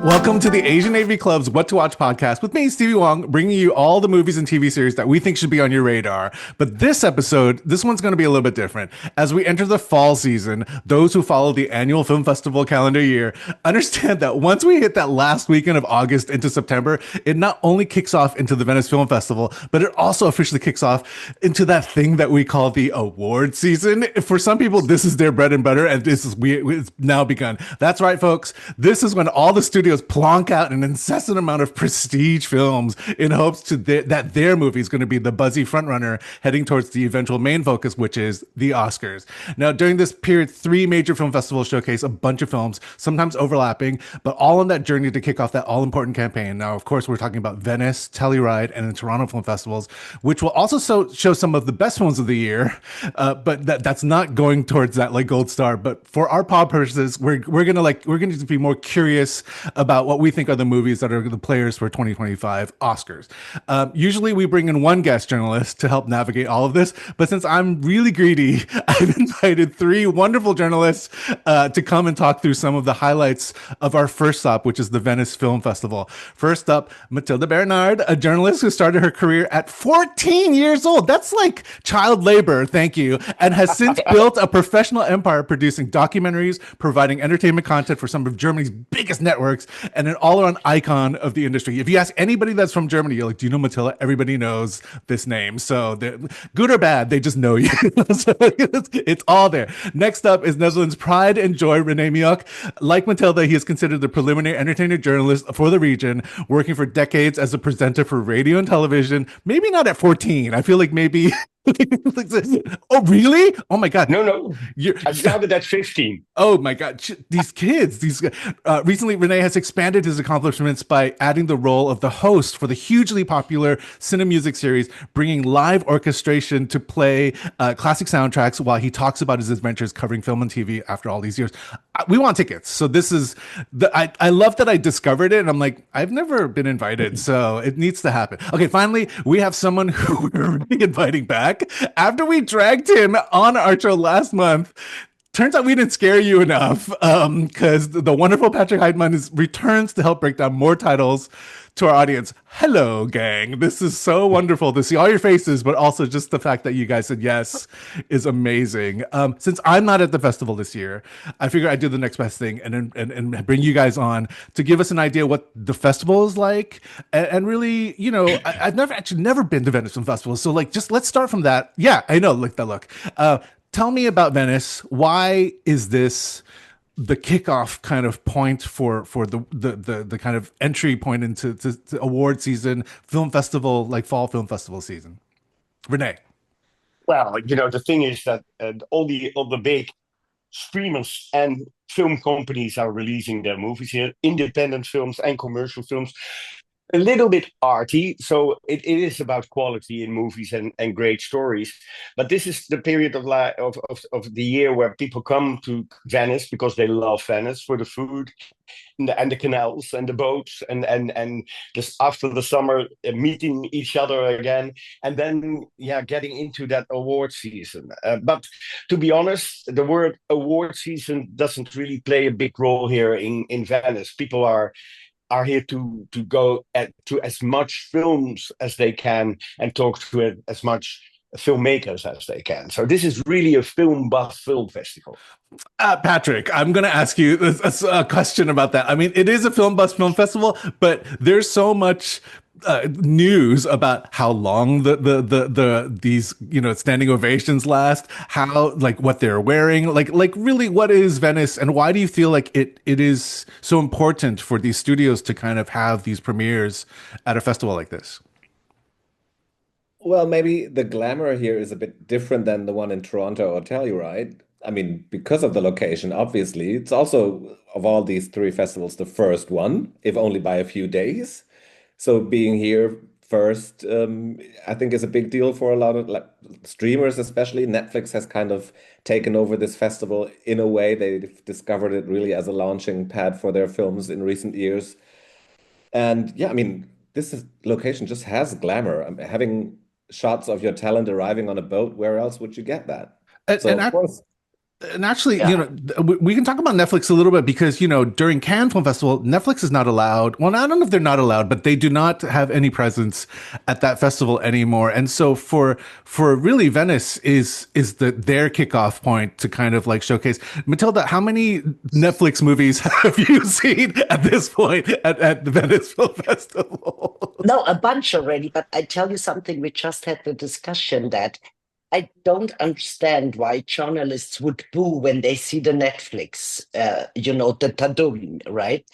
Welcome to the Asian A.V Club's What to Watch podcast with me, Stevie Wong, bringing you all the movies and TV series that we think should be on your radar. But this episode, this one's going to be a little bit different. As we enter the fall season, those who follow the annual film festival calendar year understand that once we hit that last weekend of August into September, it not only kicks off into the Venice Film Festival, but it also officially kicks off into that thing that we call the award season. For some people, this is their bread and butter, and it's now begun. That's right, folks. This is when all the studios plonk out an incessant amount of prestige films in hopes that their movie is going to be the buzzy frontrunner heading towards the eventual main focus, which is the Oscars. Now, during this period, 3 major film festivals showcase a bunch of films, sometimes overlapping, but all on that journey to kick off that all-important campaign. Now, of course, we're talking about Venice, Telluride, and the Toronto film festivals, which will also show some of the best films of the year, but that's not going towards that like gold star. But for our pod purposes, we're gonna be more curious about what we think are the movies that are the players for 2025 Oscars. Usually we bring in one guest journalist to help navigate all of this, but since I'm really greedy, I've invited 3 wonderful journalists to come and talk through some of the highlights of our first stop, which is the Venice Film Festival. First up, Mathilde Bernard, a journalist who started her career at 14 years old. That's like child labor, thank you, and has since built a professional empire producing documentaries, providing entertainment content for some of Germany's biggest networks, and an all-around icon of the industry. If you ask anybody that's from Germany, you're like, do you know Mathilde? Everybody knows this name. So good or bad, they just know you. So it's all there. Next up is Netherlands' pride and joy, René Mioch. Like Mathilde, he is considered the preliminary entertainer journalist for the region, working for decades as a presenter for radio and television. Maybe not at 14. I feel like maybe... Oh, really? Oh my God. No. I started at 15. Oh my God. These kids, recently Rene has expanded his accomplishments by adding the role of the host for the hugely popular cine music series, bringing live orchestration to play classic soundtracks while he talks about his adventures covering film and TV after all these years. We want tickets. So this is I love that I discovered it, and I'm like, I've never been invited, so it needs to happen. Okay, finally, we have someone who we're really inviting back after we dragged him on our show last month. Turns out we didn't scare you enough, because the wonderful Patrick Heidmann returns to help break down more titles to our audience. Hello, gang. This is so wonderful to see all your faces, but also just the fact that you guys said yes is amazing. Since I'm not at the festival this year, I figure I'd do the next best thing and bring you guys on to give us an idea what the festival is like. And really, you know, I've never been to Venice Film Festival. So like, just let's start from that. Yeah, I know, like that look. Tell me about Venice. Why is this the kickoff kind of point for the kind of entry point into to award season, film festival, like fall film festival season? Rene. Well, the thing is that all the big streamers and film companies are releasing their movies here, independent films and commercial films. A little bit arty, so it is about quality in movies and great stories. But this is the period of the year where people come to Venice because they love Venice for the food and the canals and the boats and just after the summer meeting each other again, and then getting into that award season. But to be honest, the word award season doesn't really play a big role here in Venice. People are here to go to as much films as they can and talk to as much filmmakers as they can. So this is really a film buff film festival. Patrick, I'm going to ask you a question about that. I mean, it is a film buff film festival, but there's so much news about how long these standing ovations last, how like what they're wearing, like really what is Venice, and why do you feel like it is so important for these studios to kind of have these premieres at a festival like this? Well, maybe the glamour here is a bit different than the one in Toronto or Telluride. I mean, because of the location, obviously. It's also, of all these 3 festivals, the first one, if only by a few days. So being here first, I think is a big deal for a lot of like streamers, especially. Netflix has kind of taken over this festival in a way. They've discovered it really as a launching pad for their films in recent years. And yeah, I mean, location just has glamour. Having shots of your talent arriving on a boat, where else would you get that? So And of course, And actually, Yeah. we can talk about Netflix a little bit because, during Cannes Film Festival, Netflix is not allowed. Well, I don't know if they're not allowed, but they do not have any presence at that festival anymore. And so for really Venice is their kickoff point to kind of like showcase. Matilda, how many Netflix movies have you seen at this point at the Venice Film Festival? No, a bunch already, but I tell you something, we just had the discussion that I don't understand why journalists would boo when they see the Netflix, the Tadum, right?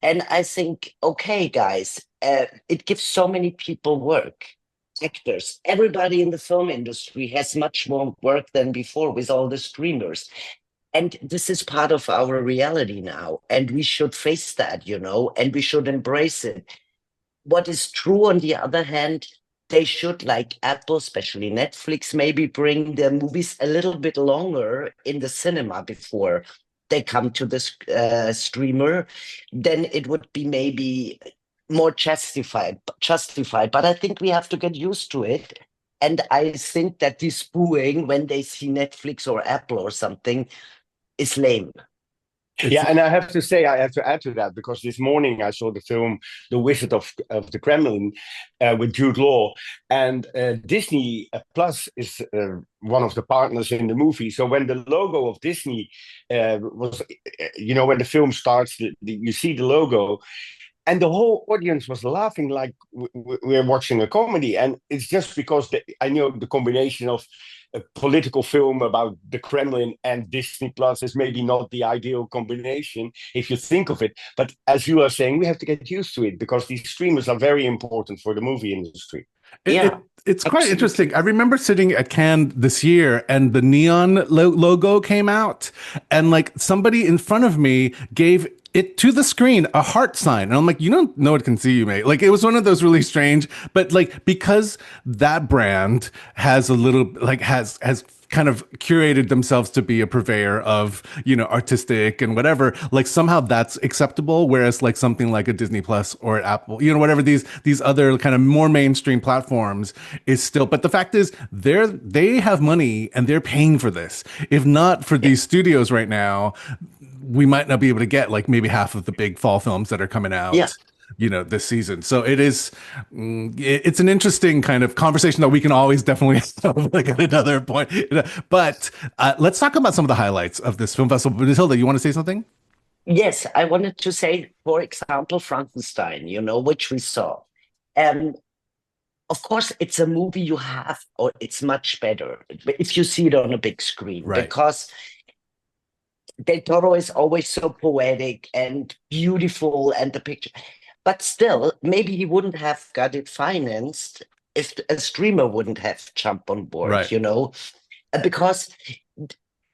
And I think, okay, guys, it gives so many people work. Actors, everybody in the film industry has much more work than before with all the streamers. And this is part of our reality now. And we should face that, and we should embrace it. What is true, on the other hand, they should, like Apple, especially Netflix, maybe bring their movies a little bit longer in the cinema before they come to this streamer. Then it would be maybe more justified. But I think we have to get used to it. And I think that this booing when they see Netflix or Apple or something is lame. Yeah, and I have to say, I have to add to that because this morning I saw the film The Wizard of the Kremlin with Jude Law, and Disney Plus is one of the partners in the movie. So when the logo of Disney was, when the film starts, you see the logo, and the whole audience was laughing like we're watching a comedy. And it's just because I know the combination of a political film about the Kremlin and Disney Plus is maybe not the ideal combination if you think of it. But as you are saying, we have to get used to it because these streamers are very important for the movie industry. It's quite interesting. I remember sitting at Cannes this year and the neon logo came out, and like somebody in front of me gave it to the screen a heart sign, and I'm like, no one can see you, mate. Like, it was one of those really strange, but like because that brand has a little like has kind of curated themselves to be a purveyor of artistic and whatever, like somehow that's acceptable, whereas like something like a Disney Plus or an Apple, whatever these other kind of more mainstream platforms is still. But the fact is they have money and they're paying for this. If not for these studios right now, we might not be able to get like maybe half of the big fall films that are coming out. Yeah. This season. So it's an interesting kind of conversation that we can always definitely have like at another point. But let's talk about some of the highlights of this film festival. Matilda, you want to say something? Yes, I wanted to say, for example, Frankenstein, which we saw. Of course, it's a movie you have, or it's much better if you see it on a big screen, right? Because Del Toro is always so poetic and beautiful, and the picture. But still, maybe he wouldn't have got it financed if a streamer wouldn't have jumped on board, right. Because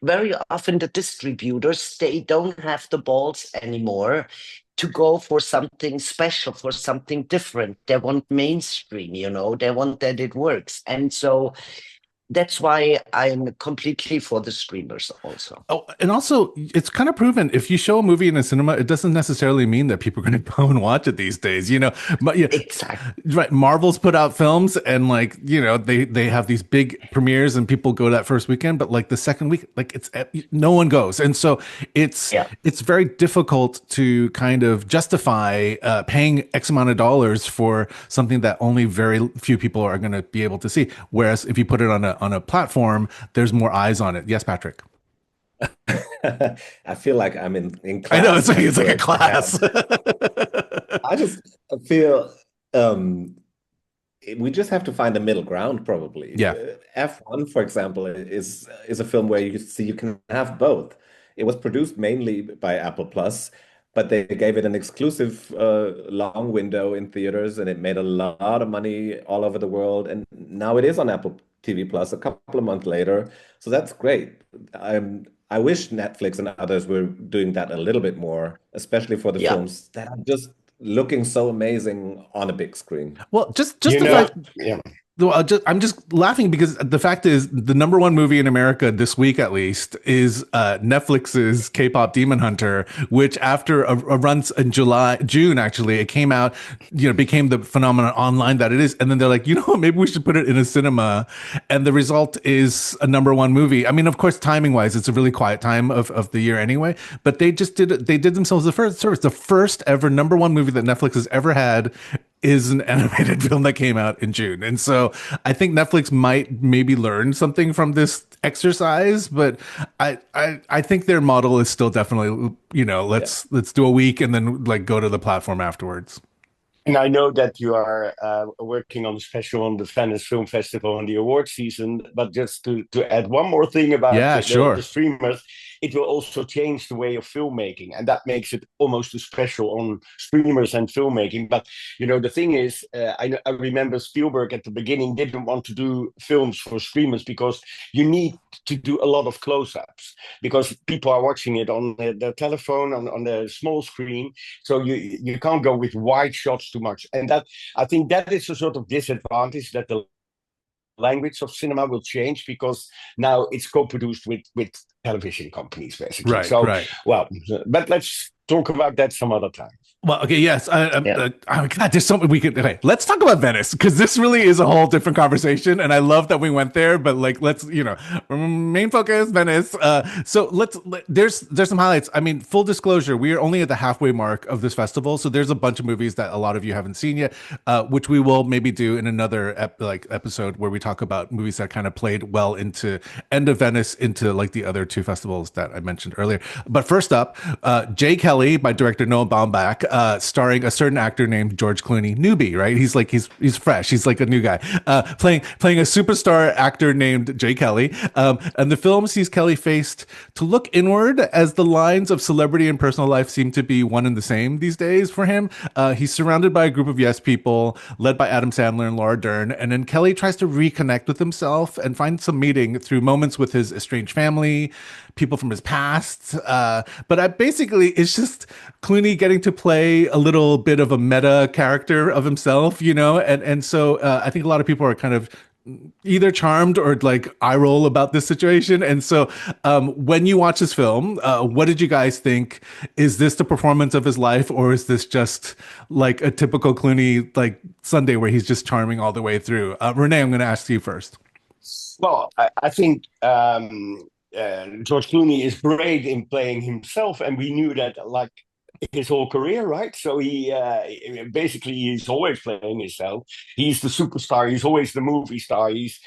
very often the distributors, they don't have the balls anymore to go for something special, for something different. They want mainstream, they want that it works. And so that's why I'm completely for the streamers also. Oh, and also it's kind of proven if you show a movie in a cinema, it doesn't necessarily mean that people are going to go and watch it these days, But Exactly. Right. Marvel's put out films and like, they have these big premieres and people go that first weekend, but like the second week, like no one goes. And so it's very difficult to kind of justify paying X amount of dollars for something that only very few people are going to be able to see. Whereas if you put it on a platform, there's more eyes on it. Yes, Patrick. I feel like I'm in class. I know it's like a class. I just feel we just have to find a middle ground, probably. Yeah. F1, for example, is a film where you can have both. It was produced mainly by Apple Plus, but they gave it an exclusive long window in theaters, and it made a lot of money all over the world. And now it is on Apple TV Plus a couple of months later. So that's great. I wish Netflix and others were doing that a little bit more, especially for the films that are just looking so amazing on a big screen. Well, just the fact, Well, I'm just laughing because the fact is the number one movie in America this week, at least, is Netflix's K-pop Demon Hunter, which after a run in June, actually, it came out, became the phenomenon online that it is. And then they're like, maybe we should put it in a cinema. And the result is a number one movie. I mean, of course, timing wise, it's a really quiet time of the year anyway, but they did themselves the first service. The first ever number one movie that Netflix has ever had is an animated film that came out in June. And so I think Netflix might maybe learn something from this exercise, but I think their model is still definitely, let's do a week and then like go to the platform afterwards. And I know that you are working on a special on the Venice Film Festival and the award season, but just to add one more thing about the streamers, it will also change the way of filmmaking, and that makes it almost a special on streamers and filmmaking. But the thing is, I remember Spielberg at the beginning didn't want to do films for streamers because you need to do a lot of close-ups because people are watching it on their telephone on the small screen, so you can't go with wide shots too much, and that I think that is a sort of disadvantage that the language of cinema will change because now it's co-produced with television companies basically. Right. Well, but let's talk about that some other time. Well, okay, yes. God, there's something we could. Okay, let's talk about Venice because this really is a whole different conversation, and I love that we went there. But like, let's main focus Venice. There's some highlights. I mean, full disclosure, we are only at the halfway mark of this festival, so there's a bunch of movies that a lot of you haven't seen yet, which we will maybe do in another episode where we talk about movies that kind of played well into end of Venice into like the other two festivals that I mentioned earlier. But first up, Jay Kelly by director Noah Baumbach. Starring a certain actor named George Clooney, newbie, right? He's fresh. He's like a new guy, playing a superstar actor named Jay Kelly. And the film sees Kelly faced to look inward as the lines of celebrity and personal life seem to be one and the same these days for him. He's surrounded by a group of yes people, led by Adam Sandler and Laura Dern. And then Kelly tries to reconnect with himself and find some meaning through moments with his estranged family, people from his past. But basically, it's just Clooney getting to play a little bit of a meta character of himself, and so I think a lot of people are kind of either charmed or like eye roll about this situation. And so when you watch this film, what did you guys think? Is this the performance of his life, or is this just like a typical Clooney like Sunday where he's just charming all the way through? Rene, I'm going to ask you first. Well, I think George Clooney is great in playing himself, and we knew that like his whole career, right? So he basically he's always playing himself. He's the superstar. He's always the movie star. He's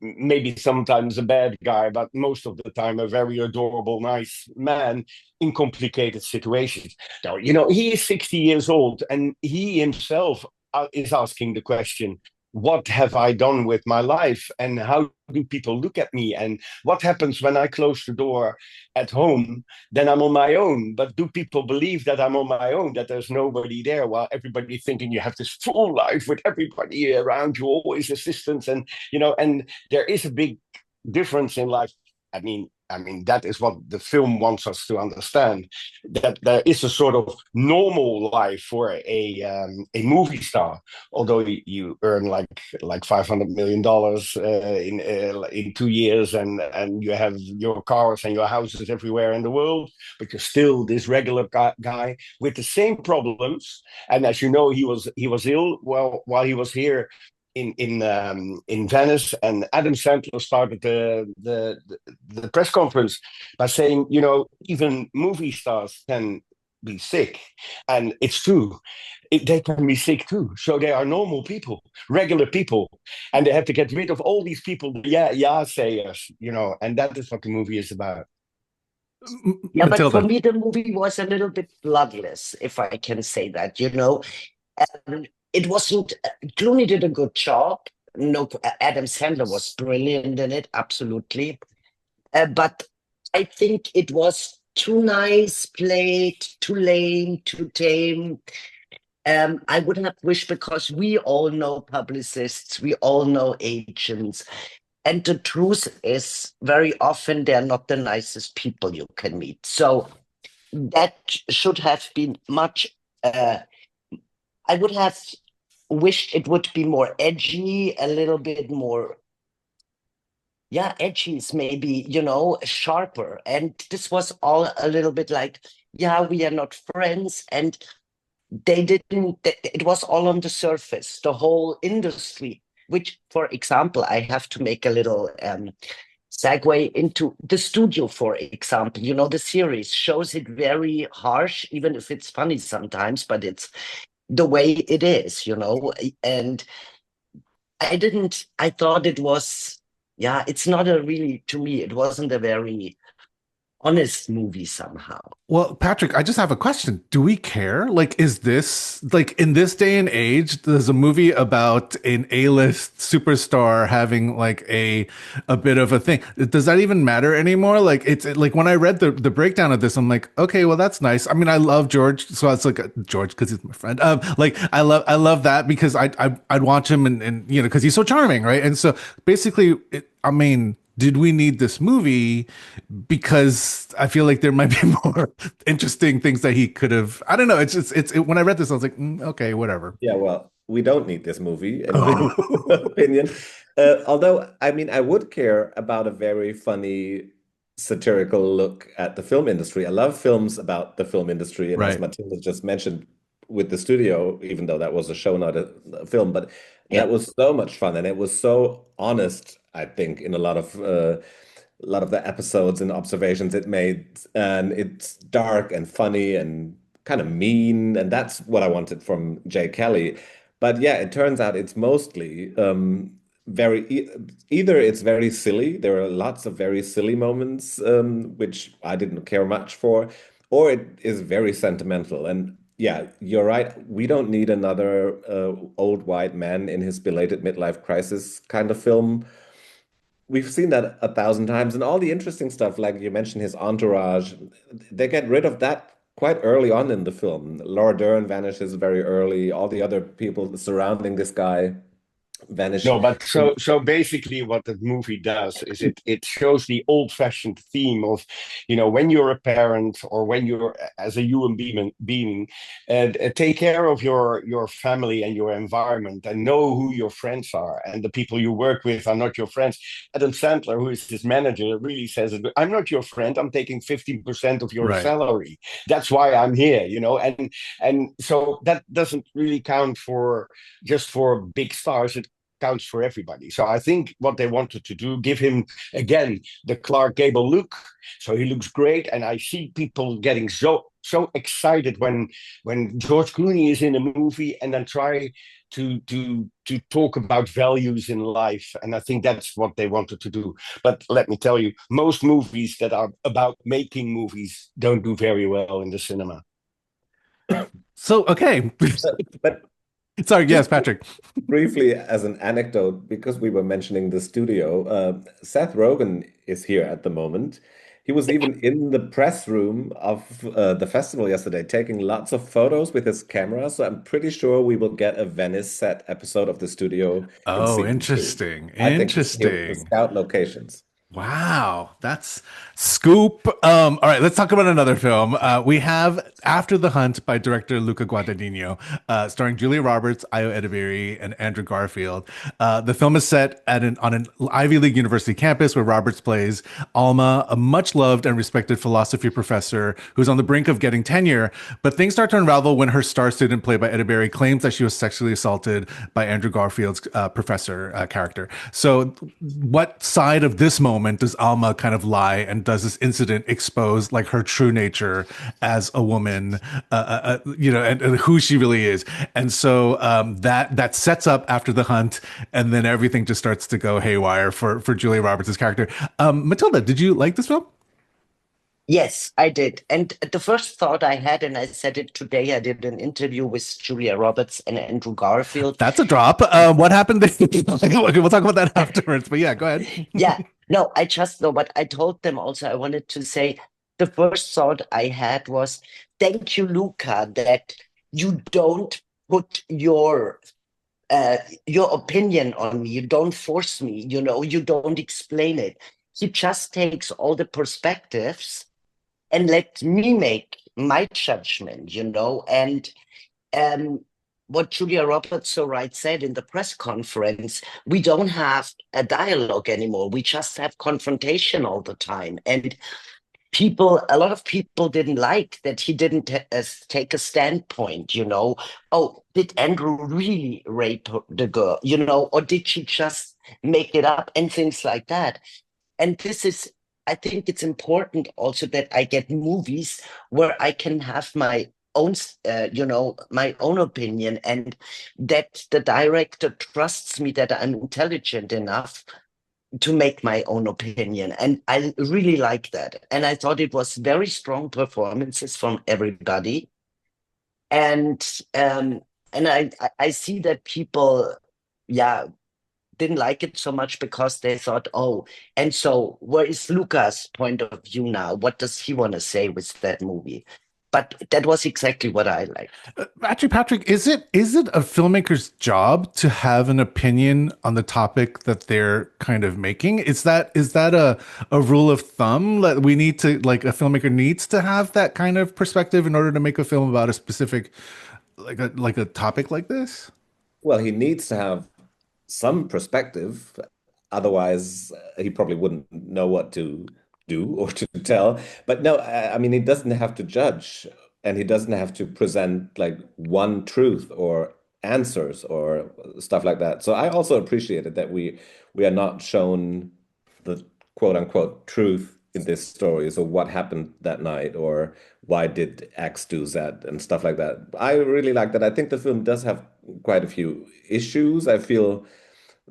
maybe sometimes a bad guy, but most of the time a very adorable, nice man in complicated situations. Now, he is 60 years old, and he himself is asking the question, what have I done with my life, and how do people look at me, and what happens when I close the door at home? Then I'm on my own, but do people believe that I'm on my own, that there's nobody there, while everybody thinking you have this full life with everybody around you, always assistants, and and there is a big difference in life. I mean, that is what the film wants us to understand, that there is a sort of normal life for a movie star, although you earn like $500 million in 2 years, and you have your cars and your houses everywhere in the world, but you're still this regular guy with the same problems. And as you know, he was ill while he was here in Venice, and Adam Sandler started the press conference by saying, even movie stars can be sick, and it's true. They can be sick too. So they are normal people, regular people, and they have to get rid of all these people, sayers, and that is what the movie is about. Yeah, but for me, the movie was a little bit bloodless, if I can say that. It wasn't. Clooney did a good job. No, Adam Sandler was brilliant in it, absolutely. But I think it was too nice played, too lame, too tame. I would have wished, because we all know publicists, we all know agents, and the truth is, very often they're not the nicest people you can meet. So that should have been much. I would have wished it would be more edgy, a little bit more, yeah, edgy is maybe, sharper. And this was all a little bit like, yeah, we are not friends. And it was all on the surface, the whole industry, which, for example, I have to make a little segue into the studio, for example. The series shows it very harsh, even if it's funny sometimes, but it's the way it is, and I thought it was, yeah, it's not a really, to me, it wasn't a very honest movie somehow. Well, Patrick, I just have a question. Do we care? Like, is this like in this day and age, there's a movie about an A-list superstar having like a bit of a thing. Does that even matter anymore? Like it's like when I read the breakdown of this, I'm like, okay, well that's nice. I mean, I love George, so it's like George because he's my friend. Like I love that because I'd watch him and because he's so charming, right? And so basically, I mean, did we need this movie? Because I feel like there might be more interesting things that he could have. I don't know. When I read this, I was like, okay, whatever. Yeah, well, we don't need this movie, in my opinion. Although, I mean, I would care about a very funny satirical look at the film industry. I love films about the film industry, and as Right. Matilda just mentioned with the studio, even though that was a show, not a film, but Yeah. that was so much fun, and it was so honest, I think, in a lot of the episodes and observations it made, and it's dark and funny and kind of mean, and that's what I wanted from Jay Kelly. But yeah, it turns out it's mostly either it's very silly. There are lots of very silly moments, which I didn't care much for, or it is very sentimental. And yeah, you're right. We don't need another old white man in his belated midlife crisis kind of film. We've seen that 1,000 times, and all the interesting stuff, like you mentioned, his entourage, they get rid of that quite early on in the film. Laura Dern vanishes very early. All the other people surrounding this guy vanish. No, but so basically what the movie does is it shows the old-fashioned theme of, when you're a parent or when you're as a human being, and take care of your family and your environment and know who your friends are, and the people you work with are not your friends. Adam Sandler, who is his manager, really says, I'm not your friend, I'm taking 15% of your Right. salary. That's why I'm here, and so that doesn't really count for just for big stars. It counts for everybody. So I think what they wanted to do, give him again the Clark Gable look, so he looks great. And I see people getting so excited when George Clooney is in a movie, and then try to talk about values in life. And I think that's what they wanted to do. But let me tell you, most movies that are about making movies don't do very well in the cinema. So okay. But Sorry, yes, Patrick. briefly, as an anecdote, because we were mentioning the studio, Seth Rogen is here at the moment. He was even in the press room of the festival yesterday, taking lots of photos with his camera. So I'm pretty sure we will get a Venice set episode of the studio in Oh, season 2. interesting. I think he's here to Interesting. scout locations. Wow, that's scoop. All right, let's talk about another film. We have After the Hunt by director Luca Guadagnino, starring Julia Roberts, Ayo Edebiri, and Andrew Garfield. The film is set on an Ivy League university campus where Roberts plays Alma, a much-loved and respected philosophy professor who's on the brink of getting tenure. But things start to unravel when her star student, played by Edebiri, claims that she was sexually assaulted by Andrew Garfield's professor character. So, what side of this moment does Alma kind of lie, and does this incident expose like her true nature as a woman, and who she really is? And so that sets up After the Hunt, and then everything just starts to go haywire for Julia Roberts' character. Matilda, did you like this film? Yes, I did. And the first thought I had, and I said it today, I did an interview with Julia Roberts and Andrew Garfield. That's a drop. What happened there? Okay, we'll talk about that afterwards. But yeah, go ahead. Yeah, no, I just know, but I told them also, I wanted to say the first thought I had was, thank you, Luca, that you don't put your opinion on me. You don't force me, you don't explain it. He just takes all the perspectives and let me make my judgment, and what Julia Roberts so right said in the press conference, we don't have a dialogue anymore. We just have confrontation all the time. And a lot of people didn't like that he didn't take a standpoint, Oh, did Andrew really rape the girl, or did she just make it up and things like that? And I think it's important also that I get movies where I can have my own, my own opinion, and that the director trusts me that I'm intelligent enough to make my own opinion. And I really like that. And I thought it was very strong performances from everybody. And I see that people, yeah, didn't like it so much because they thought, oh, and so where is Luca's point of view now? What does he want to say with that movie? But that was exactly what I liked. Actually, Patrick, is it a filmmaker's job to have an opinion on the topic that they're kind of making? Is that a rule of thumb that we need to, like, a filmmaker needs to have that kind of perspective in order to make a film about a specific, like a topic like this? Well, he needs to have some perspective. Otherwise, he probably wouldn't know what to do or to tell. But no, I mean, he doesn't have to judge, and he doesn't have to present like one truth or answers or stuff like that. So I also appreciated that we are not shown the quote unquote truth in this story. So what happened that night, or why did X do that, and stuff like that. I really like that. I think the film does have quite a few issues. I feel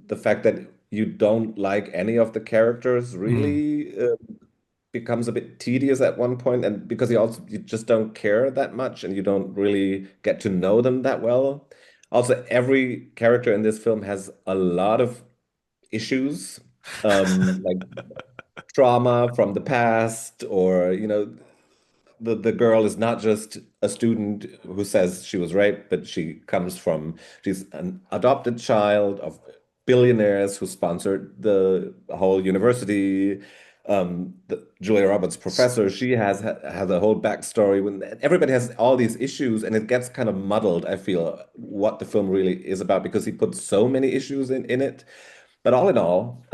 the fact that you don't like any of the characters Mm. really becomes a bit tedious at one point, and because you just don't care that much and you don't really get to know them that well. Also, every character in this film has a lot of issues, like trauma from the past, or the girl is not just a student who says she was raped, but she's an adopted child of billionaires who sponsored the whole university. Julia Roberts' professor, she has a whole backstory. When everybody has all these issues, and it gets kind of muddled, I feel, what the film really is about, because he puts so many issues in it. But all in all,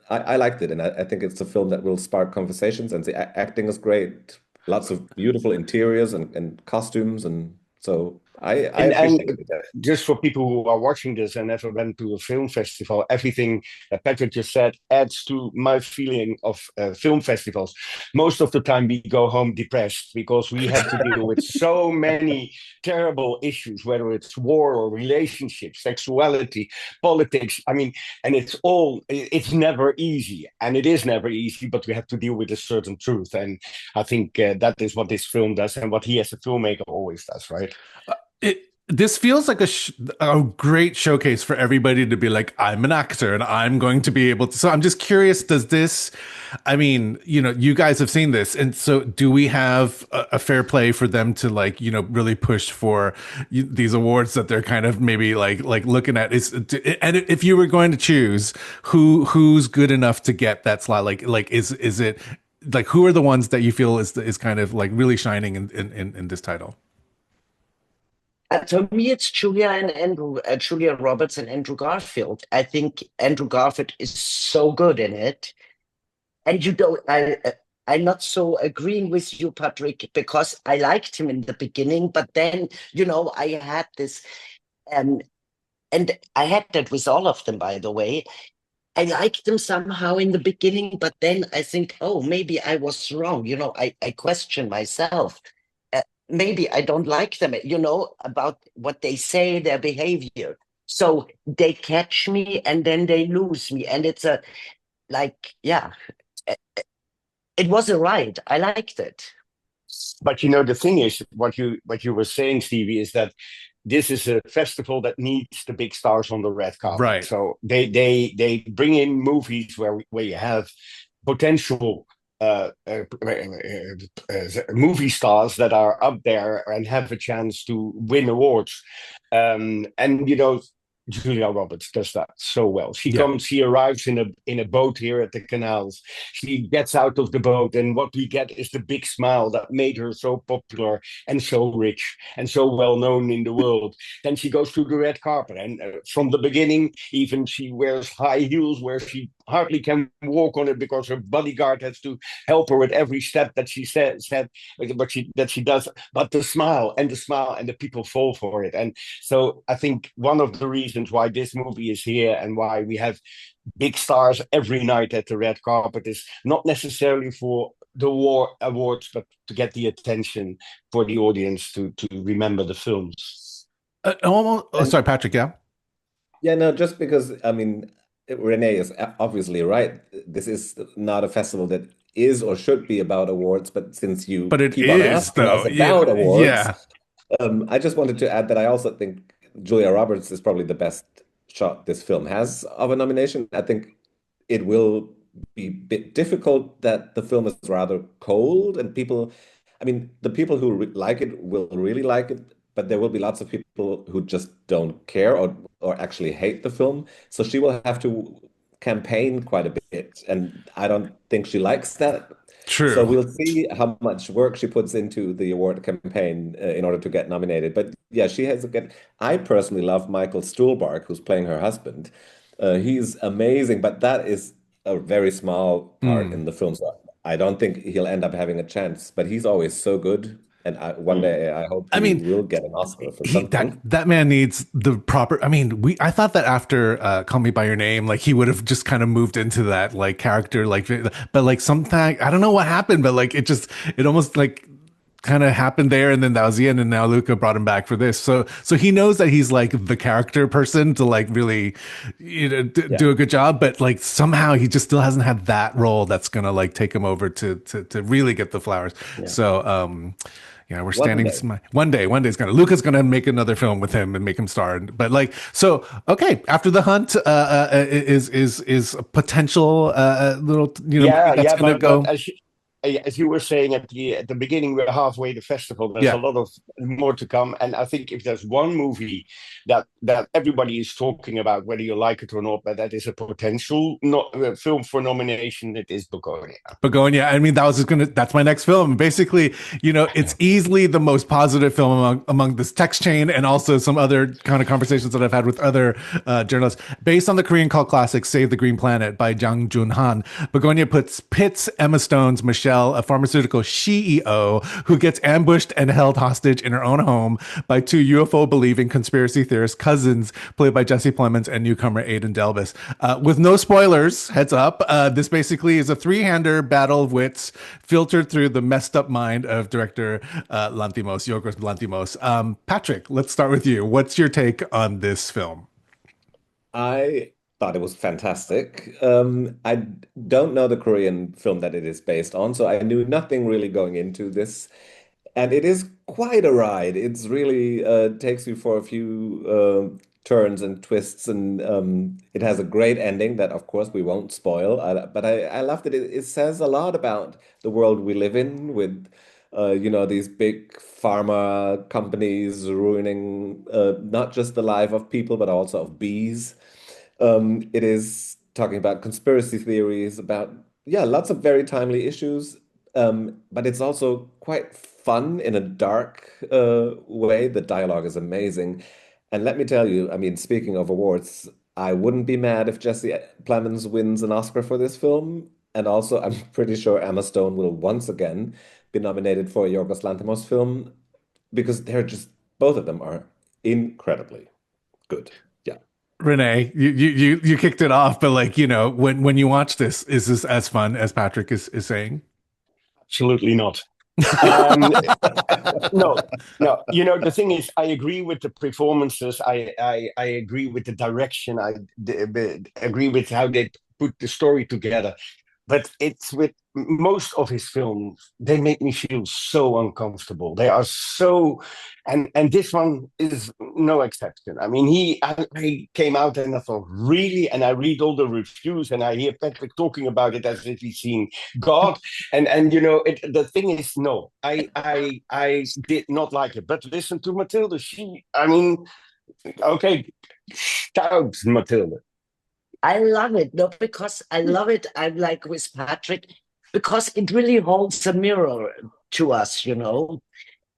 I liked it, and I think it's a film that will spark conversations, and the acting is great. Lots of beautiful interiors and costumes, and so I And appreciated that. just for people who are watching this and never went to a film festival, everything that Patrick just said adds to my feeling of film festivals. Most of the time, we go home depressed because we have to deal with so many terrible issues, whether it's war or relationships, sexuality, politics. I mean, and it's never easy, and it is never easy, but we have to deal with a certain truth. And I think that is what this film does, and what he as a filmmaker always does, right? This feels like a great showcase for everybody to be like, I'm an actor and I'm going to be able to. So I'm just curious, I mean, you guys have seen this. And so do we have a fair play for them to, like, really push for these awards that they're kind of maybe like looking at and if you were going to choose who's good enough to get that slot, like, is it like, who are the ones that you feel is kind of like really shining in this title? For me, it's Julia Roberts and Andrew Garfield. I think Andrew Garfield is so good in it. And I'm not so agreeing with you, Patrick, because I liked him in the beginning, but then, I had this, um, and I had that with all of them, by the way. I liked them somehow in the beginning, but then I think, oh, maybe I was wrong. I question myself. Maybe I don't like them, about what they say, their behavior. So they catch me and then they lose me. And it's yeah, it was a ride. I liked it. But the thing is, what you were saying, Stevie, is that this is a festival that needs the big stars on the red carpet. Right. So they bring in movies where you have potential movie stars that are up there and have a chance to win awards. And Julia Roberts does that so well. Yeah. She arrives in a boat here at the canals. She gets out of the boat, and what we get is the big smile that made her so popular and so rich and so well known in the world. Then she goes to the red carpet, and from the beginning, even she wears high heels where she hardly can walk on it because her bodyguard has to help her with every step that she said that she does. But the smile and the people fall for it. And so I think one of the reasons why this movie is here and why we have big stars every night at the red carpet is not necessarily for the war awards, but to get the attention for the audience to remember the films. Sorry, Patrick. Yeah. Yeah, no, just because, I mean, Rene is obviously right. This is not a festival that is or should be about awards, but since you But it keep on is, asking though. us about awards, Yeah. I just wanted to add that I also think Julia Roberts is probably the best shot this film has of a nomination. I think it will be a bit difficult that the film is rather cold and people, I mean, the people who like it will really like it, but there will be lots of people who just don't care or actually hate the film. So she will have to campaign quite a bit, and I don't think she likes that. So True. we'll see how much work she puts into the award campaign in order to get nominated. But yeah, she has a good. I personally love Michael Stuhlbarg, who's playing her husband. He's amazing, but that is a very small part in the film. So I don't think he'll end up having a chance. But he's always so good, and one day I hope he will get an Oscar for something. That man needs the proper. I mean, I thought that after Call Me by Your Name, like he would have just kind of moved into that like character, like, but like something I don't know what happened, but like it almost like kind of happened there, and then that was the end, and now Luca brought him back for this. So he knows that he's like the character person to like really, do a good job, but like somehow he just still hasn't had that role that's gonna like take him over to really get the flowers. Yeah. So yeah, we're standing. One day, Luca's gonna make another film with him and make him star. But like, so okay, After the Hunt is a potential little that's gonna go. But as you were saying at the beginning, we're halfway the festival. There's a lot of more to come, and I think if there's one movie that everybody is talking about, whether you like it or not, but that is a potential film for nomination, it is Bugonia. Bugonia. I mean, that's my next film. Basically, it's easily the most positive film among this text chain, and also some other kind of conversations that I've had with other journalists. Based on the Korean cult classic Save the Green Planet by Jang Joon-han, Bugonia pits Emma Stone's Michelle, a pharmaceutical CEO who gets ambushed and held hostage in her own home by two UFO-believing conspiracy theorist cousins, played by Jesse Plemons and newcomer Aidan Delvis. With no spoilers, heads up, this basically is a three-hander battle of wits filtered through the messed up mind of director Yorgos Lanthimos. Patrick, let's start with you. What's your take on this film? I thought it was fantastic. I don't know the Korean film that it is based on, so I knew nothing really going into this. And it is quite a ride. It's really takes you for a few turns and twists, and it has a great ending that, of course, we won't spoil. But I loved it. It says a lot about the world we live in with, these big pharma companies ruining not just the life of people, but also of bees. It is talking about conspiracy theories, about, lots of very timely issues. But it's also quite fun in a dark way. The dialogue is amazing. And let me tell you, I mean, speaking of awards, I wouldn't be mad if Jesse Plemons wins an Oscar for this film. And also, I'm pretty sure Emma Stone will once again be nominated for a Yorgos Lanthimos film, because both of them are incredibly good. Rene, you kicked it off, but like, when you watch this, is this as fun as Patrick is saying? Absolutely not. No. The thing is, I agree with the performances. I agree with the direction. I agree with how they put the story together. But it's with most of his films, they make me feel so uncomfortable. They are so, and this one is no exception. I mean, I came out and I thought, really? And I read all the reviews and I hear Patrick talking about it as if he's seen God. And the thing is, no, I did not like it. But listen to Mathilde. Okay, shout, Mathilde. I love it. No, because I love it. I'm like with Patrick, because it really holds a mirror to us, you know.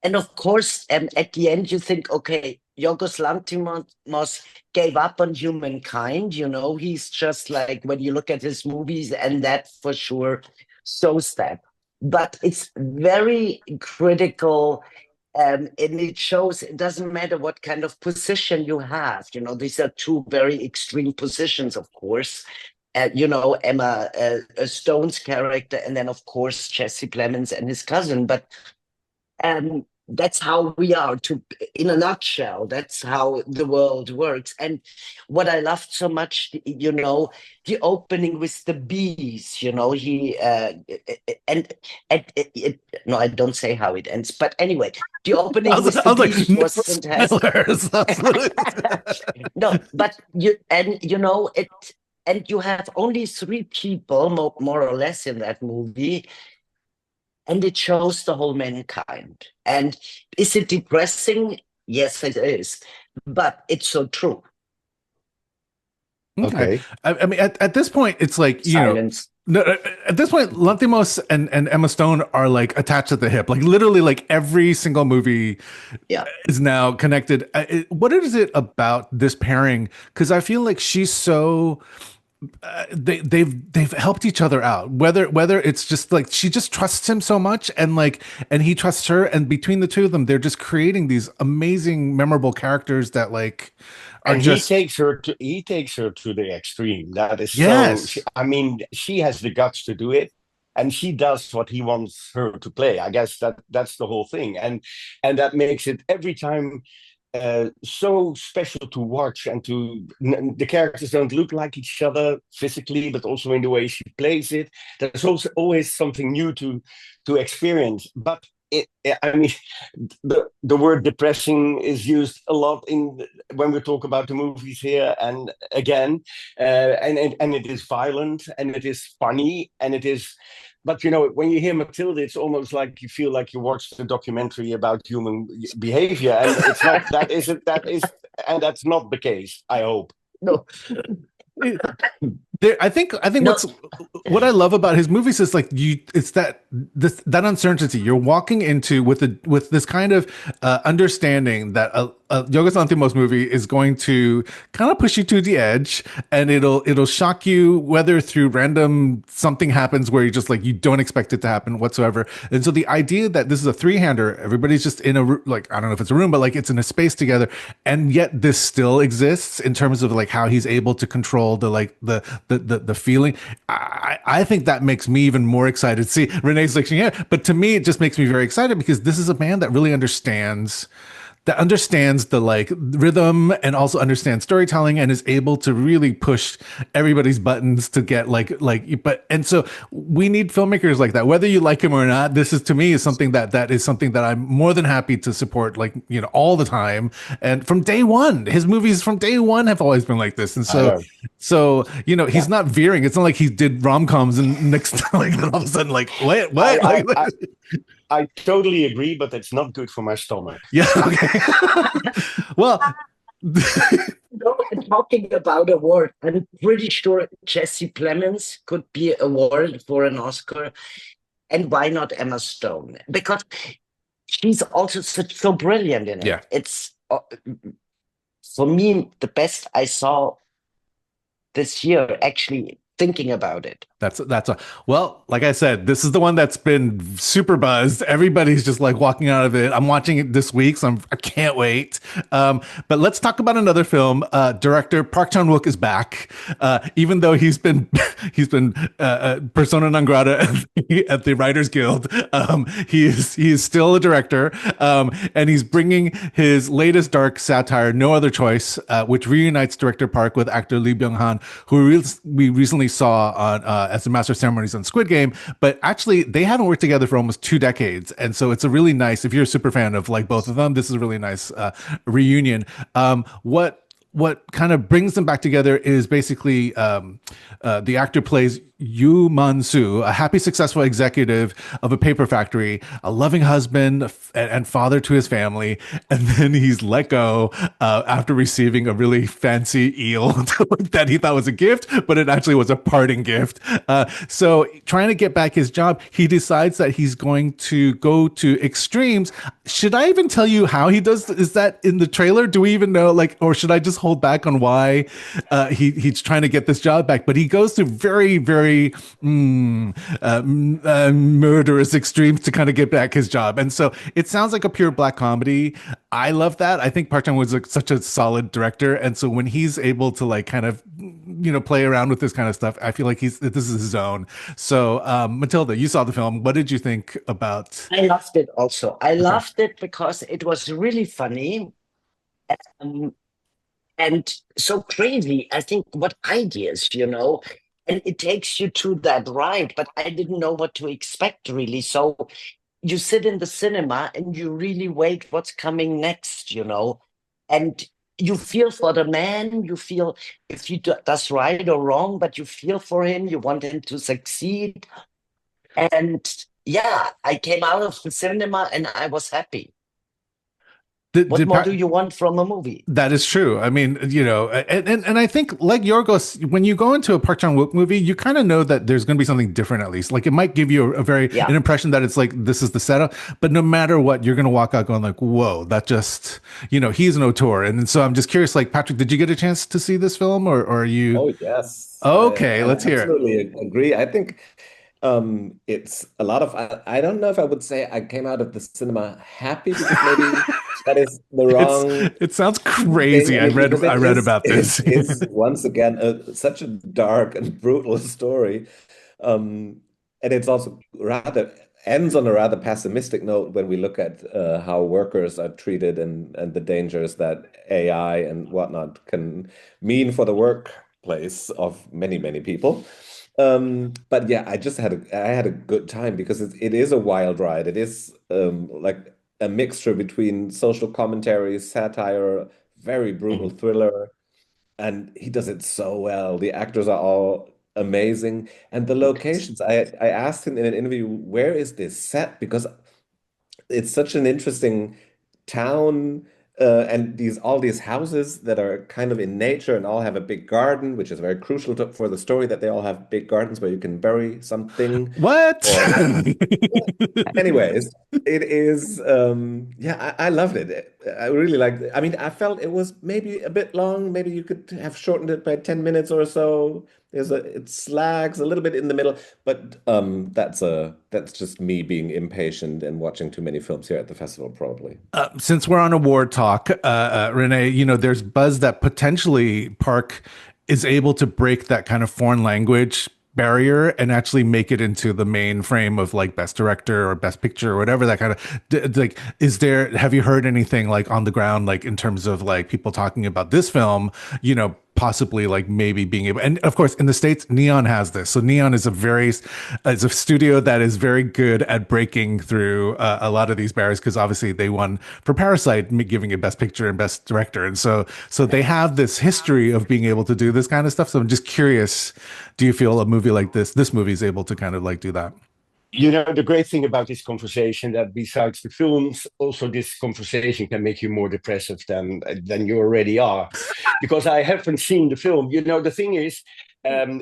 And of course, at the end, you think, okay, Yorgos Lanthimos gave up on humankind. You know, he's just like, when you look at his movies, and that for sure shows that. But it's very critical. And it shows it doesn't matter what kind of position you have. You know, these are two very extreme positions, of course. You know, Emma Stone's character, and then, of course, Jesse Plemons and his cousin. But that's how we are, to in a nutshell. That's how the world works. And what I loved so much, you know, the opening with the bees, you know, he and no, I don't say how it ends, but anyway, the opening with the bees was fantastic. No, but you know it. And you have only three people, more or less, in that movie, and it shows the whole mankind. And is it depressing? Yes, it is. But it's so true. Okay. I mean, at this point, it's like, you Silence. know, no, at this point, Lanthimos and Emma Stone are like attached at the hip. Like literally, like every single movie is now connected. What is it about this pairing? Because I feel like she's so they've helped each other out, whether it's just like she just trusts him so much, and he trusts her, and between the two of them they're just creating these amazing memorable characters that like are and just he takes her to the extreme. That is yes. I mean, she has the guts to do it, and she does what he wants her to play. I guess that's the whole thing, and that makes it every time so special to watch. And the characters don't look like each other physically, but also in the way she plays it. There's also always something new to experience. But I mean, the word depressing is used a lot when we talk about the movies here. And again, and it is violent, and it is funny, and it is. But you know, when you hear Mathilde, it's almost like you feel like you watched a documentary about human behavior, and it's not. And that's not the case. I hope. No. I think no. What I love about his movies is like it's that uncertainty you're walking into with this kind of understanding that a Yorgos Lanthimos movie is going to kind of push you to the edge, and it'll shock you, whether through random something happens where you just like you don't expect it to happen whatsoever. And so the idea that this is a three-hander, everybody's just in a like, I don't know if it's a room, but like it's in a space together, and yet this still exists in terms of like how he's able to control the feeling. I think that makes me even more excited. See, Renee's like, yeah, but to me, it just makes me very excited because this is a man that really understands the like rhythm, and also understands storytelling, and is able to really push everybody's buttons to get and so we need filmmakers like that, whether you like him or not. This is, to me, is something that I'm more than happy to support, like, you know, all the time. And from day one, his movies from day one have always been like this. And so you know, he's not veering. It's not like he did rom-coms and next like all of a sudden like what I totally agree, but it's not good for my stomach. Yeah. Okay. Well, talking about award, I'm pretty sure Jesse Plemons could be awarded for an Oscar, and why not Emma Stone? Because she's also so brilliant in it. Yeah. It's for me the best I saw this year, actually, thinking about it. Well, like I said, this is the one that's been super buzzed. Everybody's just like walking out of it. I'm watching it this week, so I can't wait. But let's talk about another film. Director Park Chan-wook is back, even though he's been persona non grata at the Writers Guild. He is still a director, and he's bringing his latest dark satire, No Other Choice, which reunites director Park with actor Lee Byung-hun, who we recently saw on as the Master of Ceremonies on Squid Game. But actually, they haven't worked together for almost 2 decades, and so it's a really nice. If you're a super fan of like both of them, this is a really nice reunion. What kind of brings them back together is basically the actor plays Yu Man-soo, a happy, successful executive of a paper factory, a loving husband and father to his family, and then he's let go after receiving a really fancy eel that he thought was a gift, but it actually was a parting gift. So trying to get back his job, he decides that he's going to go to extremes. Should I even tell you how he does? Is that in the trailer? Do we even know? Like, or should I just hold back on why he's trying to get this job back? But he goes to very, very murderous extremes to kind of get back his job. And so it sounds like a pure black comedy. I love that. I think Park Chan-wook was such a solid director, and so when he's able to like kind of play around with this kind of stuff, I feel like this is his zone. So Matilda, you saw the film. What did you think about? I loved it also. I Okay. loved it because it was really funny. Um, and so crazy. I think what ideas, and it takes you to that ride, but I didn't know what to expect really. So you sit in the cinema and you really wait what's coming next, and you feel for the man, you feel if he does right or wrong, but you feel for him, you want him to succeed. And yeah, I came out of the cinema and I was happy. What more do you want from a movie? That is true. I mean, and I think like Yorgos, when you go into a Park Chan-wook movie, you kind of know that there's going to be something different at least. Like it might give you an impression that it's like this is the setup, but no matter what, you're going to walk out going like, whoa, that just, he's an auteur. And so I'm just curious, like Patrick, did you get a chance to see this film or are you? Oh, yes. Okay, I let's hear it. absolutely agree. I think it's a lot of, I don't know if I would say I came out of the cinema happy because maybe that is the wrong It sounds crazy. thing. Because I read about this. It's once again such a dark and brutal story. And it's also rather ends on a rather pessimistic note when we look at how workers are treated and the dangers that AI and whatnot can mean for the workplace of many, many people. But yeah, I had a good time because it is a wild ride. It is like a mixture between social commentary, satire, very brutal thriller, and he does it so well. The actors are all amazing, and the locations. I asked him in an interview, where is this set? Because it's such an interesting town, and all these houses that are kind of in nature and all have a big garden, which is very crucial for the story that they all have big gardens where you can bury something. What? Anyways, it is yeah, I loved it. I really liked it. I mean, I felt it was maybe a bit long. Maybe you could have shortened it by 10 minutes or so. It slags a little bit in the middle, but that's just me being impatient and watching too many films here at the festival, probably. Since we're on award talk, Rene, there's buzz that potentially Park is able to break that kind of foreign language barrier and actually make it into the main frame of like best director or best picture or whatever that kind of like have you heard anything like on the ground like in terms of like people talking about this film possibly like maybe being able, and of course in the States Neon has this, so Neon is a studio that is very good at breaking through a lot of these barriers because obviously they won for Parasite, giving it best picture and best director, and so they have this history of being able to do this kind of stuff. So I'm just curious, do you feel a movie like this movie is able to kind of like do that? The great thing about this conversation that besides the films, also this conversation can make you more depressive than you already are, because I haven't seen the film. The thing is,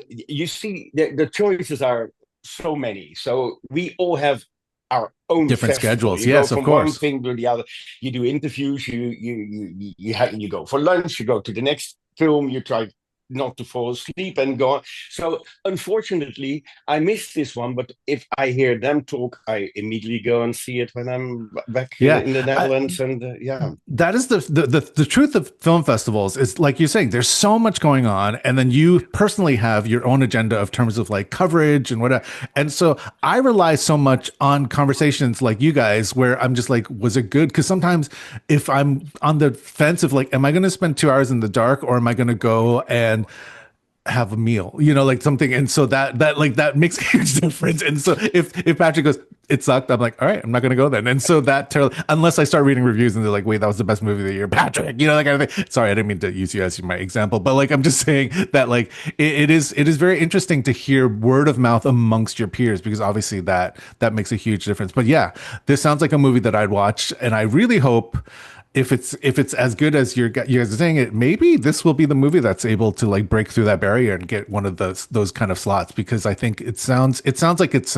you see, the choices are so many. So we all have our own different festival. schedules. Yes, of course. One thing to the other. You do interviews. You go for lunch. You go to the next film. You try not to fall asleep and go on. So unfortunately, I missed this one. But if I hear them talk, I immediately go and see it when I'm back in the Netherlands. That is the truth of film festivals. Is like you're saying, there's so much going on, and then you personally have your own agenda of terms of like coverage and whatever. And so I rely so much on conversations like you guys, where I'm just like, was it good? Because sometimes if I'm on the fence of like, am I going to spend 2 hours in the dark, or am I going to go and have a meal, like something. And so that makes a huge difference. And so if Patrick goes, it sucked, I'm like, all right, I'm not going to go then. And so unless I start reading reviews and they're like, wait, that was the best movie of the year, Patrick, that kind of thing. Sorry, I didn't mean to use you as my example, but like, I'm just saying that like, it is very interesting to hear word of mouth amongst your peers, because obviously that makes a huge difference. But yeah, this sounds like a movie that I'd watch. And I really hope, if it's as good as you guys are saying it, maybe this will be the movie that's able to like break through that barrier and get one of those kind of slots, because I think it sounds like it's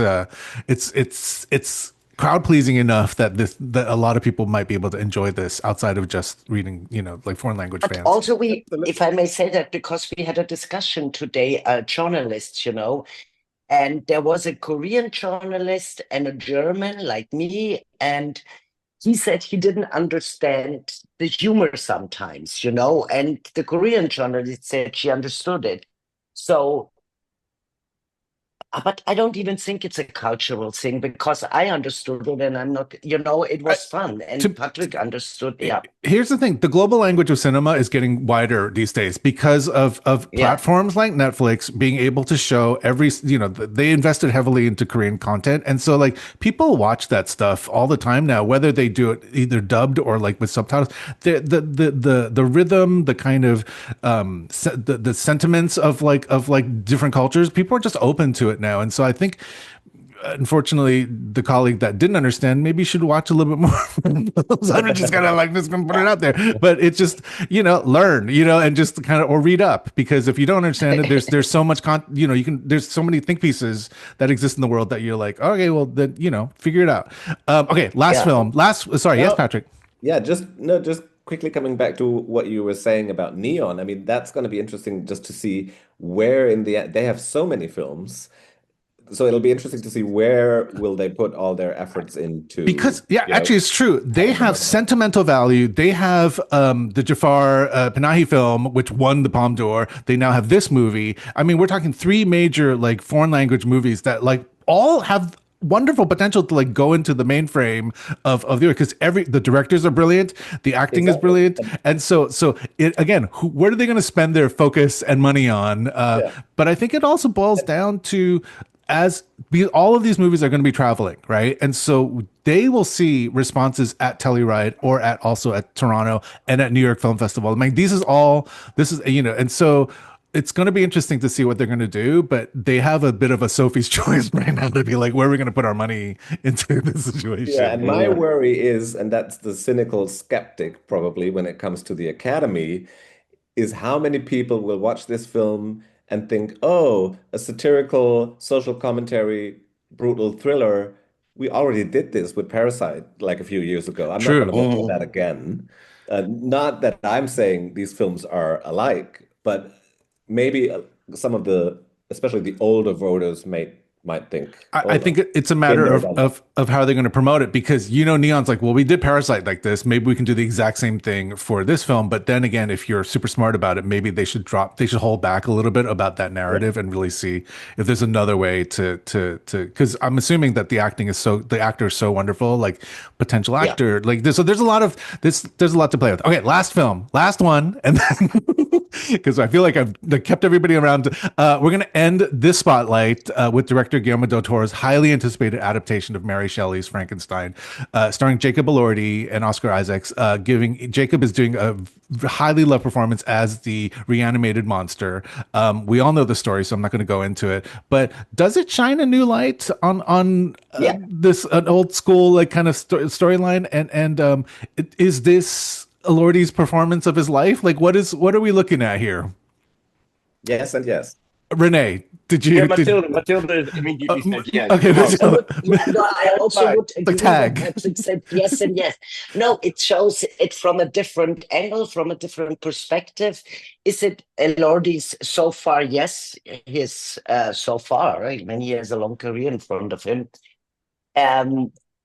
crowd pleasing enough that a lot of people might be able to enjoy this outside of just reading, like foreign language But fans. also, if I may say that, because we had a discussion today, journalists, and there was a Korean journalist and a German like me, and he said he didn't understand the humor sometimes, and the Korean journalist said she understood it. So, but I don't even think it's a cultural thing, because I understood it, and I'm not, it was fun, and Patrick understood. Yeah. Here's the thing: the global language of cinema is getting wider these days because of platforms like Netflix being able to show they invested heavily into Korean content, and so like people watch that stuff all the time now, whether they do it either dubbed or like with subtitles. The rhythm, the kind of the sentiments of different cultures, people are just open to it now. And so I think, unfortunately, the colleague that didn't understand maybe should watch a little bit more. So I'm just kind of like just gonna put it out there, but it's just learn, and just kind of, or read up, because if you don't understand it, there's so much there's so many think pieces that exist in the world that you're like, okay, well then figure it out. Okay, film. Yes, Patrick. Yeah, just quickly coming back to what you were saying about Neon. I mean, that's going to be interesting just to see where they have so many films. So it'll be interesting to see where will they put all their efforts into. Because actually it's true. They have sentimental value. They have the Jafar Panahi film, which won the Palme d'Or. They now have this movie. I mean, we're talking 3 major like foreign language movies that like all have wonderful potential to like go into the mainframe of the year, because the directors are brilliant, the acting is brilliant, and so it again, where are they going to spend their focus and money on? But I think it also boils down to, because all of these movies are going to be traveling, right? And so they will see responses at Telluride or also at Toronto and at New York Film Festival. I mean, this is and so it's going to be interesting to see what they're going to do, but they have a bit of a Sophie's choice right now to be like, where are we going to put our money into this situation? Yeah, and my worry is, and that's the cynical skeptic probably when it comes to the Academy, is how many people will watch this film and think, oh, a satirical social commentary, brutal thriller. We already did this with Parasite like a few years ago. I'm not going to watch that again. Not that I'm saying these films are alike, but maybe some of especially the older voters might think. I think it's a matter of how they're going to promote it, because Neon's like, well, we did Parasite like this, maybe we can do the exact same thing for this film. But then again, if you're super smart about it, maybe they should hold back a little bit about that narrative and really see if there's another way to because I'm assuming that the actor is so wonderful, like potential actor, like this. So there's a lot to play with. Okay, last one, and then because I feel like I've kept everybody around. We're going to end this spotlight with director Guillermo del Toro's highly anticipated adaptation of Mary Shelley's Frankenstein, starring Jacob Elordi and Oscar Isaacs. Jacob is doing a highly loved performance as the reanimated monster. We all know the story, so I'm not going to go into it. But does it shine a new light on this an old school like kind of storyline? And is this Elordi's performance of his life? Like, what are we looking at here? Yes and yes. Rene, did you? Yeah, Mathilde immediately said yes. Okay, I also would agree tag. with Patrick said yes and yes. No, it shows it from a different angle, from a different perspective. Is it Elordi's so far? Yes, his so far. Right? I mean, he has a long career in front of him.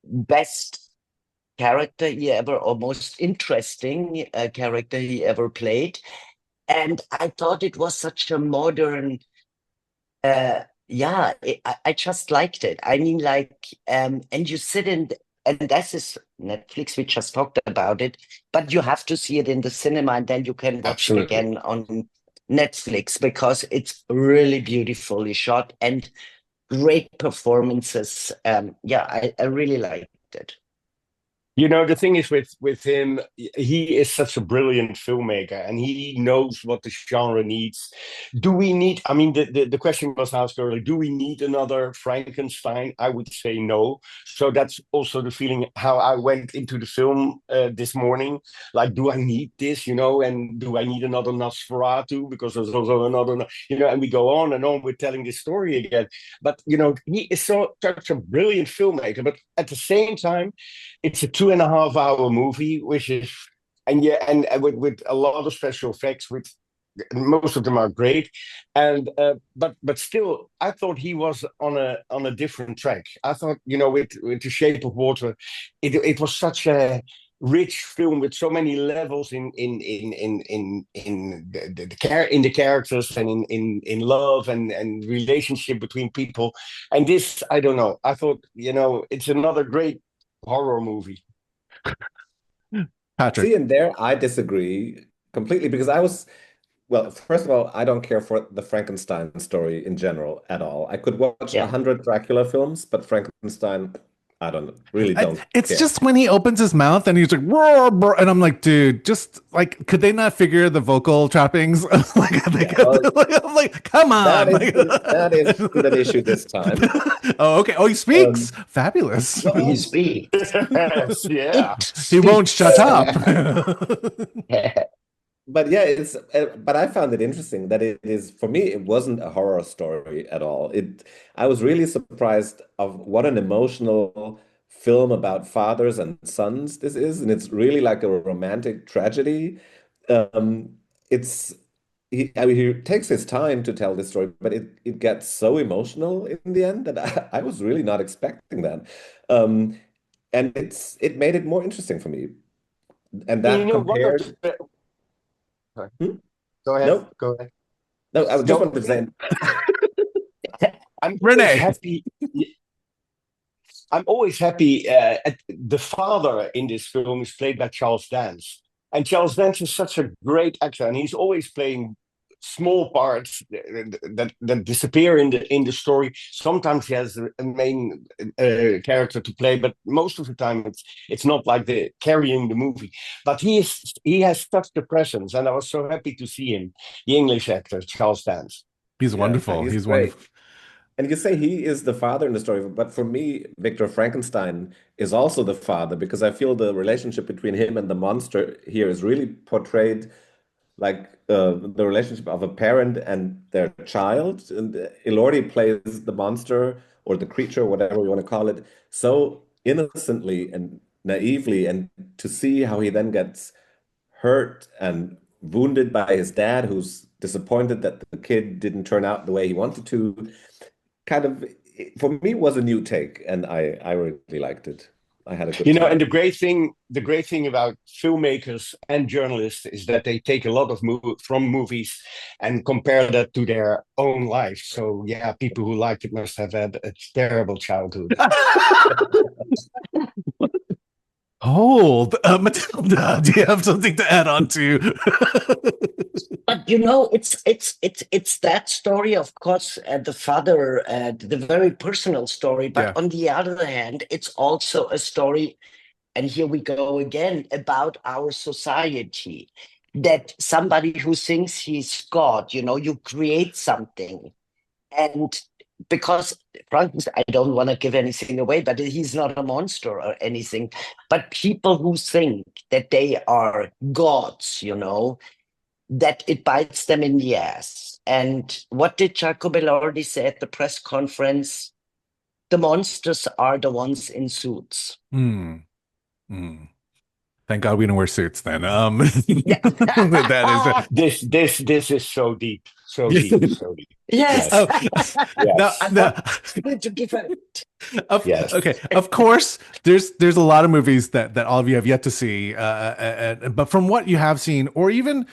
Best character he ever, or most interesting character he ever played. And I thought it was such a modern, I just liked it. I mean, like, and you sit in, and this is Netflix, we just talked about it, but you have to see it in the cinema, and then you can watch it again on Netflix because it's really beautifully shot and great performances. I really liked it. You know, the thing is with him, he is such a brilliant filmmaker, and he knows what the genre needs. Do we need? I mean, the question was asked earlier. Do we need another Frankenstein? I would say no. So that's also the feeling how I went into the film this morning. Like, do I need this? You know, and do I need another Nosferatu? Because there's also another, you know, and we go on and on with telling this story again. But you know, he is such a brilliant filmmaker. But at the same time, it's a 2.5 hour movie, which is and with a lot of special effects, with most of them are great, and but still, I thought he was on a different track. I thought, you know, with The Shape of Water, it was such a rich film with so many levels in the characters and in love and relationship between people. And this, I don't know. I thought, you know, it's another great horror movie. Patrick. See, and there I disagree completely because well, first of all, I don't care for the Frankenstein story in general at all. I could watch 100 Dracula films, but Frankenstein, I really don't It's care. just when he opens his mouth and he's like, roar, roar, and I'm like, dude, just like, could they not figure the vocal trappings? I'm like, come on. That is an issue this time. Oh, okay. Oh, he speaks. Fabulous. Well, he speaks. Yeah. He won't shut up. But yeah, but I found it interesting that it is, for me, it wasn't a horror story at all. I was really surprised of what an emotional film about fathers and sons this is, and it's really like a romantic tragedy. Um, it's I mean, he takes his time to tell this story, but it gets so emotional in the end that I was really not expecting that. And it made it more interesting for me. And You that know, compared. Go ahead. No, Go ahead. no, I just wanted to say, I'm Rene. always happy. I'm always happy. The father in this film is played by Charles Dance, and Charles Dance is such a great actor, and he's always playing small parts that disappear in the story. Sometimes he has a main character to play, but most of the time it's not like the carrying the movie. But he has such the presence, and I was so happy to see him, the English actor Charles Dance. He's wonderful. he's He's great. wonderful. And you say he is the father in the story, but for me, Victor Frankenstein is also the father because I feel the relationship between him and the monster here is really portrayed like the relationship of a parent and their child. And Elordi plays the monster or the creature, whatever you want to call it, so innocently and naively. And to see how he then gets hurt and wounded by his dad, who's disappointed that the kid didn't turn out the way he wanted to, kind of, for me, was a new take, and I really liked it. I had a good You know, time. and the great thing about filmmakers and journalists is that they take a lot of from movies and compare that to their own life. So yeah, people who like it must have had a terrible childhood. Hold, Matilda, do you have something to add on to? But you know, it's that story, of course, the father, the very personal story. But on the other hand, it's also a story, and here we go again, about our society. That somebody who thinks he's God, you know, you create something, and because Frankenstein, I don't want to give anything away, but he's not a monster or anything. But people who think that they are gods, you know, that it bites them in the ass. And what did Jacob Elordi say at the press conference? The monsters are the ones in suits. Thank God we don't wear suits then. That is this is so deep, so deep, so deep. Yes. Yes. Okay. Of course, there's a lot of movies that all of you have yet to see, but from what you have seen, or even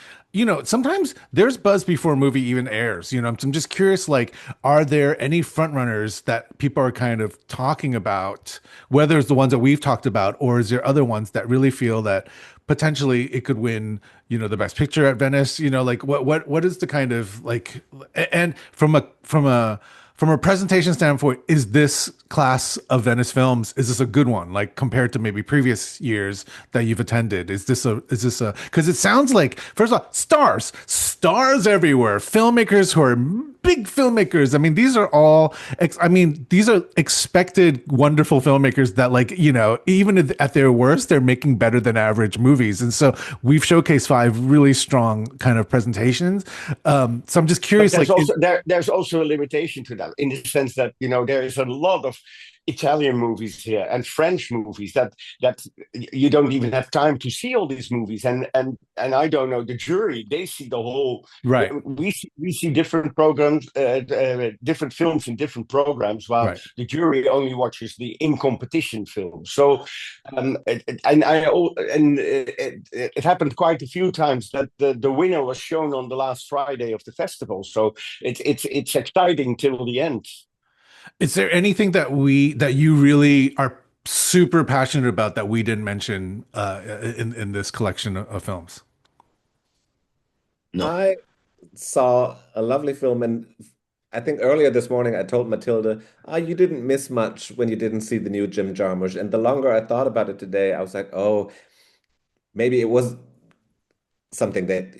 sometimes there's buzz before a movie even airs. I'm just curious, like, are there any frontrunners that people are kind of talking about, whether it's the ones that we've talked about, or is there other ones that really feel that potentially it could win, the best picture at Venice? Like what is the kind of like, and from a presentation standpoint, is this class of Venice films, is this a good one? Like compared to maybe previous years that you've attended? Is this because it sounds like, first of all, stars everywhere, filmmakers who are big filmmakers. I mean, these are expected wonderful filmmakers that, like, even at their worst, they're making better than average movies. And so we've showcased 5 really strong kind of presentations. So I'm just curious, but like, there's also a limitation to that, in the sense that there is a lot of Italian movies here and French movies that you don't even have time to see all these movies, and I don't know, the jury, they see the whole, right. We see different programs, different films in different programs, while Right. the jury only watches the in competition films. So it happened quite a few times that the winner was shown on the last Friday of the festival, so it's exciting till the end. Is there anything that you really are super passionate about that we didn't mention in this collection of films? No. I saw a lovely film, and I think earlier this morning I told Mathilde, you didn't miss much when you didn't see the new Jim Jarmusch. And the longer I thought about it today, I was like, oh, maybe it was something that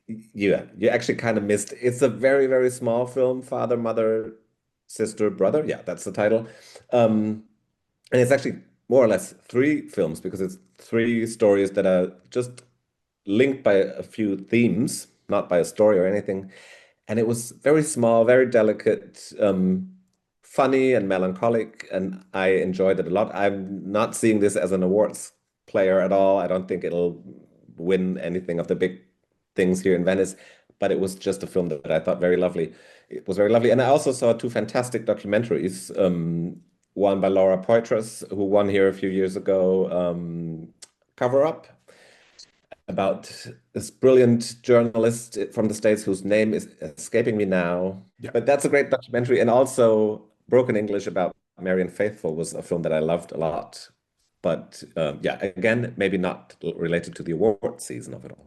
you actually kind of missed. It's a very, very small film, father, mother, sister, brother. Yeah, that's the title. And it's actually more or less 3 films, because it's 3 stories that are just linked by a few themes, not by a story or anything. And it was very small, very delicate, funny and melancholic, and I enjoyed it a lot. I'm not seeing this as an awards player at all. I don't think it'll win anything of the big things here in Venice, but it was just a film that I thought very lovely. It was very lovely. And I also saw 2 fantastic documentaries, one by Laura Poitras, who won here a few years ago, Cover Up, about this brilliant journalist from the States whose name is escaping me now. Yeah. But that's a great documentary. And also Broken English about Marian Faithfull was a film that I loved a lot. But yeah, again, maybe not related to the award season of it all.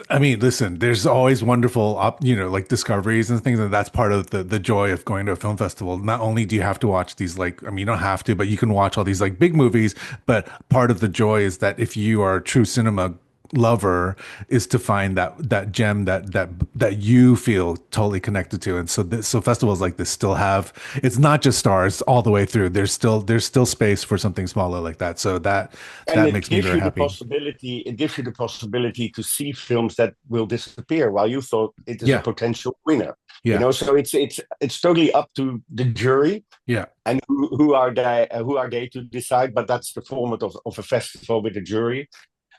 I mean, listen, there's always wonderful, like discoveries and things, and that's part of the joy of going to a film festival. Not only do you have to watch these, like, I mean, you don't have to, but you can watch all these like big movies. But part of the joy is that if you are a true cinema lover, is to find that gem that you feel totally connected to. And so festivals like this still have, it's not just stars all the way through. There's still space for something smaller like that. So that makes me very happy. It gives you the possibility to see films that will disappear while you thought it is Yeah. a potential winner. Yeah. So it's totally up to the jury. Yeah. And who are they to decide? But that's the format of a festival with a jury.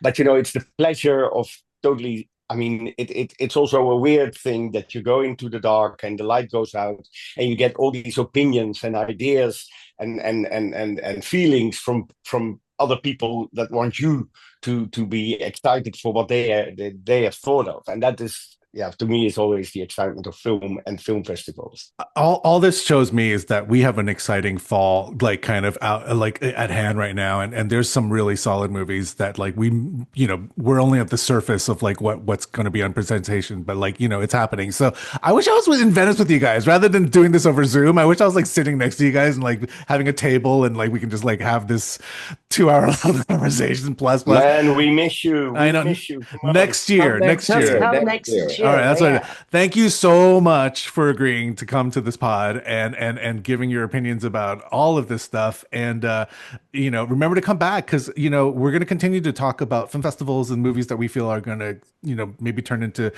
But it's the pleasure of totally. I mean, it's also a weird thing that you go into the dark and the light goes out, and you get all these opinions and ideas and feelings from other people that want you to be excited for what they have thought of, and that is. Yeah, to me, it's always the excitement of film and film festivals. All this shows me is that we have an exciting fall, like kind of out, like at hand right now, and there's some really solid movies that, like, we're only at the surface of like what's going to be on presentation, but like it's happening. So I wish I was in Venice with you guys rather than doing this over Zoom. I wish I was like sitting next to you guys and like having a table and like we can just like have this 2-hour long conversation plus. Man, we miss you. I know. Miss you. Next year. Next year. All right, that's what. Thank you so much for agreeing to come to this pod and giving your opinions about all of this stuff. And remember to come back, because we're going to continue to talk about film festivals and movies that we feel are going to maybe turn into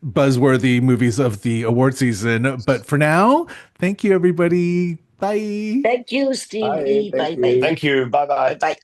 buzzworthy movies of the award season. But for now, thank you, everybody. Bye. Thank you, Stevie. Bye. Thank Bye. you. Thank you. Bye bye. Bye.